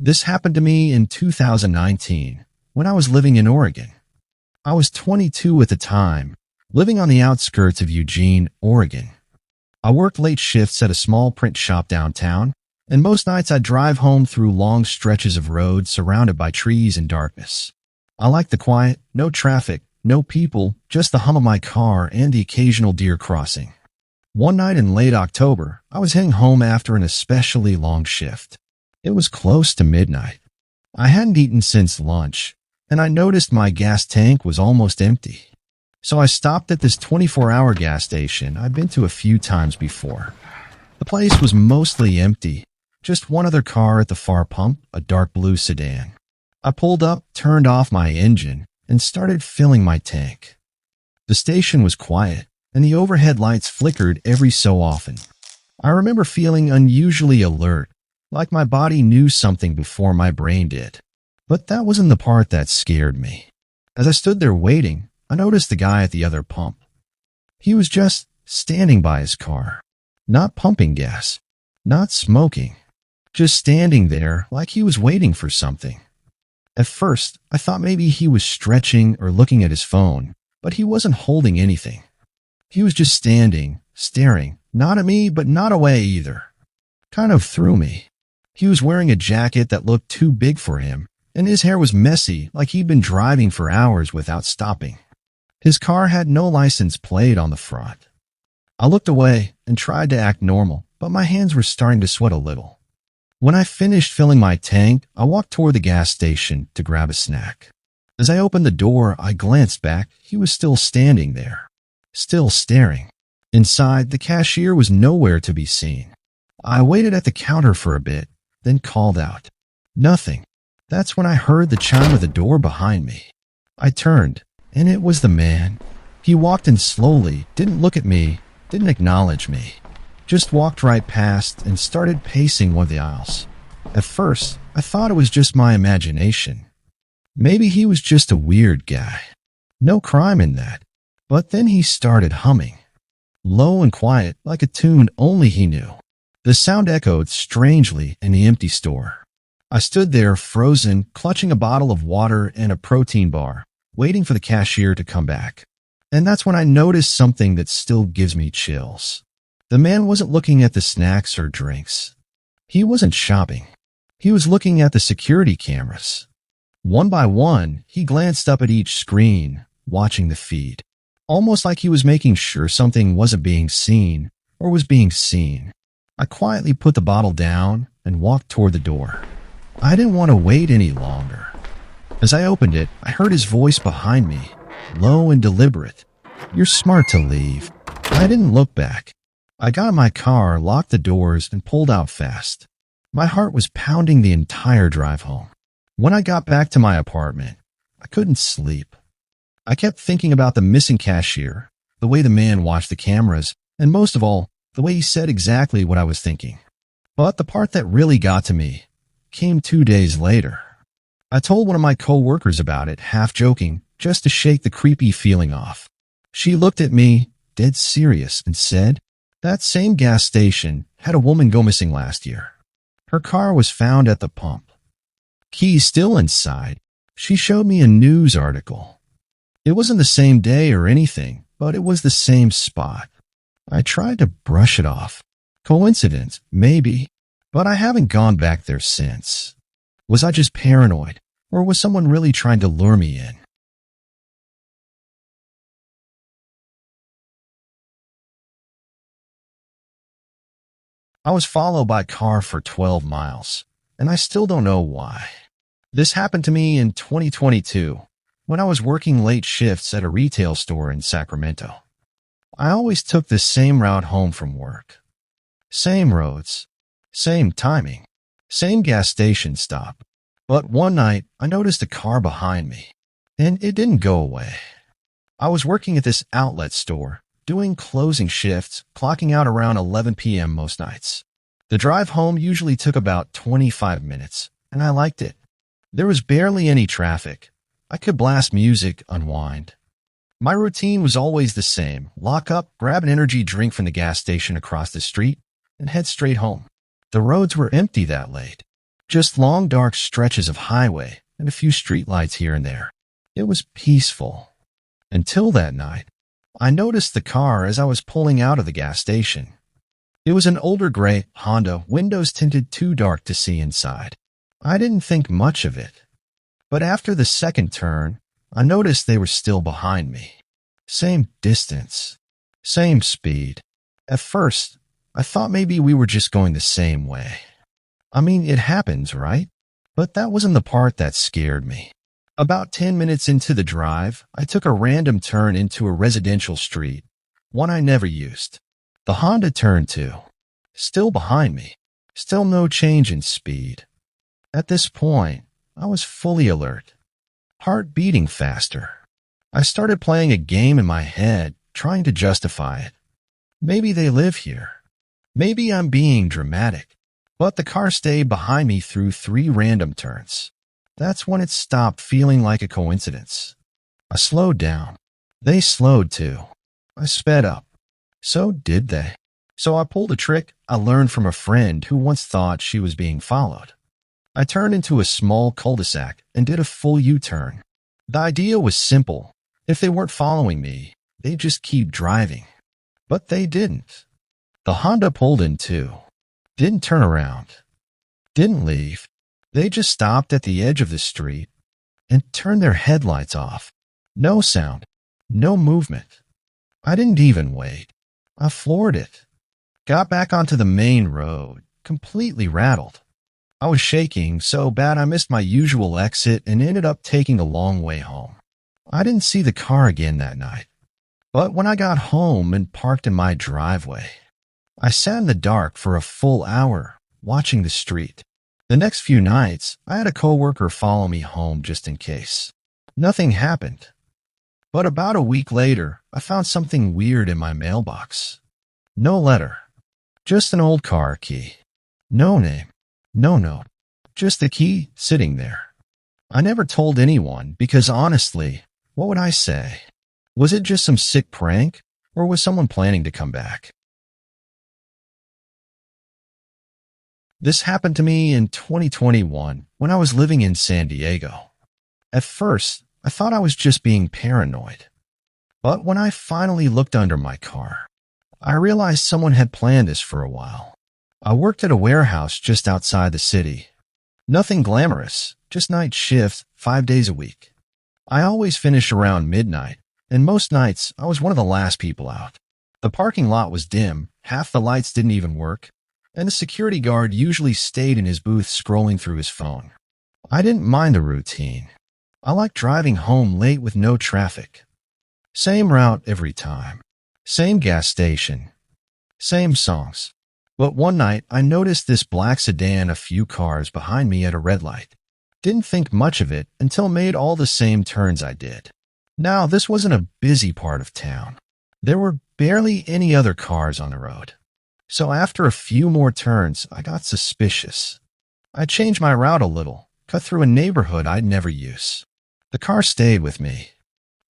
This happened to me in 2019 when I was living in Oregon. I was 22 at the time, living on the outskirts of Eugene, Oregon. I worked late shifts at a small print shop downtown, and most nights I'd drive home through long stretches of road surrounded by trees and darkness. I liked the quiet, no traffic, no people, just the hum of my car and the occasional deer crossing. One night in late October, I was heading home after an especially long shift. It was close to midnight. I hadn't eaten since lunch, and I noticed my gas tank was almost empty. So I stopped at this 24-hour gas station I'd been to a few times before. The place was mostly empty, just one other car at the far pump, a dark blue sedan. I pulled up, turned off my engine, and started filling my tank. The station was quiet, and the overhead lights flickered every so often. I remember feeling unusually alert, like my body knew something before my brain did. But that wasn't the part that scared me. As I stood there waiting, I noticed the guy at the other pump. He was just standing by his car, not pumping gas, not smoking, just standing there like he was waiting for something. At first, I thought maybe he was stretching or looking at his phone, but he wasn't holding anything. He was just standing, staring, not at me, but not away either. Kind of threw me. He was wearing a jacket that looked too big for him, and his hair was messy like he'd been driving for hours without stopping. His car had no license plate on the front. I looked away and tried to act normal, but my hands were starting to sweat a little. When I finished filling my tank, I walked toward the gas station to grab a snack. As I opened the door, I glanced back. He was still standing there, still staring. Inside, the cashier was nowhere to be seen. I waited at the counter for a bit, then called out. Nothing. That's when I heard the chime of the door behind me. I turned, and it was the man. He walked in slowly, didn't look at me, didn't acknowledge me. Just walked right past and started pacing one of the aisles. At first, I thought it was just my imagination. Maybe he was just a weird guy. No crime in that. But then he started humming. Low and quiet, like a tune only he knew. The sound echoed strangely in the empty store. I stood there frozen, clutching a bottle of water and a protein bar, waiting for the cashier to come back. And that's when I noticed something that still gives me chills. The man wasn't looking at the snacks or drinks. He wasn't shopping. He was looking at the security cameras. One by one, he glanced up at each screen, watching the feed, almost like he was making sure something wasn't being seen or was being seen. I quietly put the bottle down and walked toward the door. I didn't want to wait any longer. As I opened it, I heard his voice behind me, low and deliberate. You're smart to leave. I didn't look back. I got in my car, locked the doors, and pulled out fast. My heart was pounding the entire drive home. When I got back to my apartment, I couldn't sleep. I kept thinking about the missing cashier, the way the man watched the cameras, and most of all, the way he said exactly what I was thinking. But the part that really got to me came 2 days later. I told one of my co-workers about it, half joking, just to shake the creepy feeling off. She looked at me, dead serious, and said, that same gas station had a woman go missing last year. Her car was found at the pump. Keys still inside. She showed me a news article. It wasn't the same day or anything, but it was the same spot. I tried to brush it off. Coincidence, maybe, but I haven't gone back there since. Was I just paranoid, or was someone really trying to lure me in? I was followed by a car for 12 miles, and I still don't know why. This happened to me in 2022, when I was working late shifts at a retail store in Sacramento. I always took the same route home from work. Same roads, same timing, same gas station stop. But one night, I noticed a car behind me, and it didn't go away. I was working at this outlet store, doing closing shifts, clocking out around 11 p.m. most nights. The drive home usually took about 25 minutes, and I liked it. There was barely any traffic. I could blast music, unwind. My routine was always the same. Lock up, grab an energy drink from the gas station across the street, and head straight home. The roads were empty that late. Just long dark stretches of highway and a few streetlights here and there. It was peaceful. Until that night, I noticed the car as I was pulling out of the gas station. It was an older gray Honda, windows tinted too dark to see inside. I didn't think much of it. But after the second turn, I noticed they were still behind me. Same distance. Same speed. At first, I thought maybe we were just going the same way. I mean, it happens, right? But that wasn't the part that scared me. About 10 minutes into the drive, I took a random turn into a residential street, one I never used. The Honda turned too. Still behind me. Still no change in speed. At this point, I was fully alert. Heart beating faster. I started playing a game in my head, trying to justify it. Maybe they live here. Maybe I'm being dramatic. But the car stayed behind me through 3 random turns. That's when it stopped feeling like a coincidence. I slowed down. They slowed too. I sped up. So did they. So I pulled a trick I learned from a friend who once thought she was being followed. I turned into a small cul-de-sac and did a full U-turn. The idea was simple. If they weren't following me, they'd just keep driving. But they didn't. The Honda pulled in too. Didn't turn around. Didn't leave. They just stopped at the edge of the street and turned their headlights off. No sound. No movement. I didn't even wait. I floored it. Got back onto the main road, completely rattled. I was shaking so bad I missed my usual exit and ended up taking a long way home. I didn't see the car again that night. But when I got home and parked in my driveway, I sat in the dark for a full hour, watching the street. The next few nights, I had a coworker follow me home just in case. Nothing happened. But about a week later, I found something weird in my mailbox. No letter. Just an old car key. No name. No note. Just the key sitting there. I never told anyone because honestly, what would I say? Was it just some sick prank, or was someone planning to come back? This happened to me in 2021 when I was living in San Diego. At first, I thought I was just being paranoid. But when I finally looked under my car, I realized someone had planned this for a while. I worked at a warehouse just outside the city. Nothing glamorous, just night shift, 5 days a week. I always finished around midnight, and most nights I was one of the last people out. The parking lot was dim, half the lights didn't even work, and the security guard usually stayed in his booth scrolling through his phone. I didn't mind the routine. I liked driving home late with no traffic. Same route every time. Same gas station. Same songs. But one night, I noticed this black sedan a few cars behind me at a red light. Didn't think much of it until it made all the same turns I did. Now, this wasn't a busy part of town. There were barely any other cars on the road. So after a few more turns, I got suspicious. I changed my route a little, cut through a neighborhood I'd never use. The car stayed with me.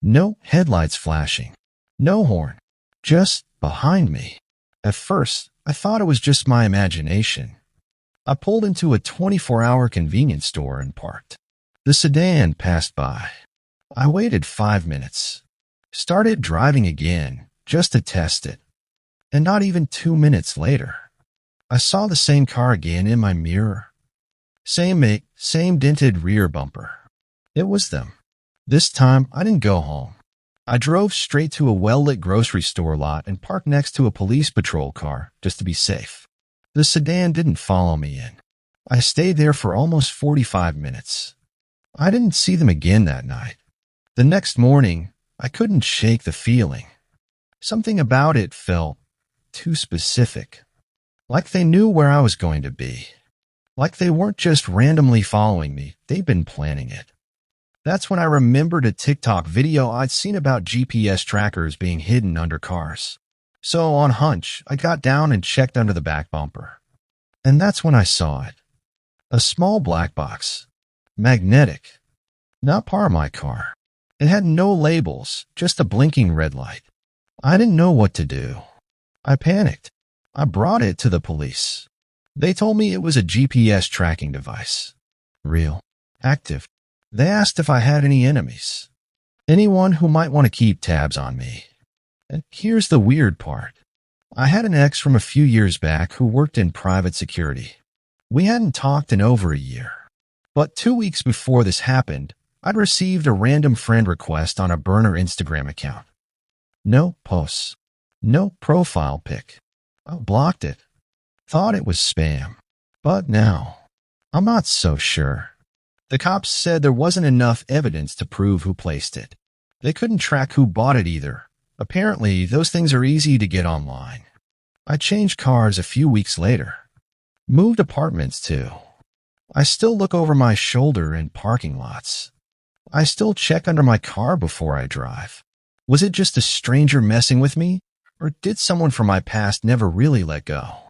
No headlights flashing. No horn. Just behind me. At first, I thought it was just my imagination. I pulled into a 24-hour convenience store and parked. The sedan passed by. I waited 5 minutes. Started driving again, just to test it. And not even 2 minutes later, I saw the same car again in my mirror. Same make, same dented rear bumper. It was them. This time, I didn't go home. I drove straight to a well-lit grocery store lot and parked next to a police patrol car, just to be safe. The sedan didn't follow me in. I stayed there for almost 45 minutes. I didn't see them again that night. The next morning, I couldn't shake the feeling. Something about it felt too specific. Like they knew where I was going to be. Like they weren't just randomly following me, they'd been planning it. That's when I remembered a TikTok video I'd seen about GPS trackers being hidden under cars. So on hunch, I got down and checked under the back bumper. And that's when I saw it. A small black box. Magnetic. Not part of my car. It had no labels, just a blinking red light. I didn't know what to do. I panicked. I brought it to the police. They told me it was a GPS tracking device. Real. Active. They asked if I had any enemies. Anyone who might want to keep tabs on me. And here's the weird part. I had an ex from a few years back who worked in private security. We hadn't talked in over a year. But 2 weeks before this happened, I'd received a random friend request on a burner Instagram account. No posts. No profile pic. I blocked it. Thought it was spam. But now, I'm not so sure. The cops said there wasn't enough evidence to prove who placed it. They couldn't track who bought it either. Apparently, those things are easy to get online. I changed cars a few weeks later. Moved apartments too. I still look over my shoulder in parking lots. I still check under my car before I drive. Was it just a stranger messing with me? Or did someone from my past never really let go?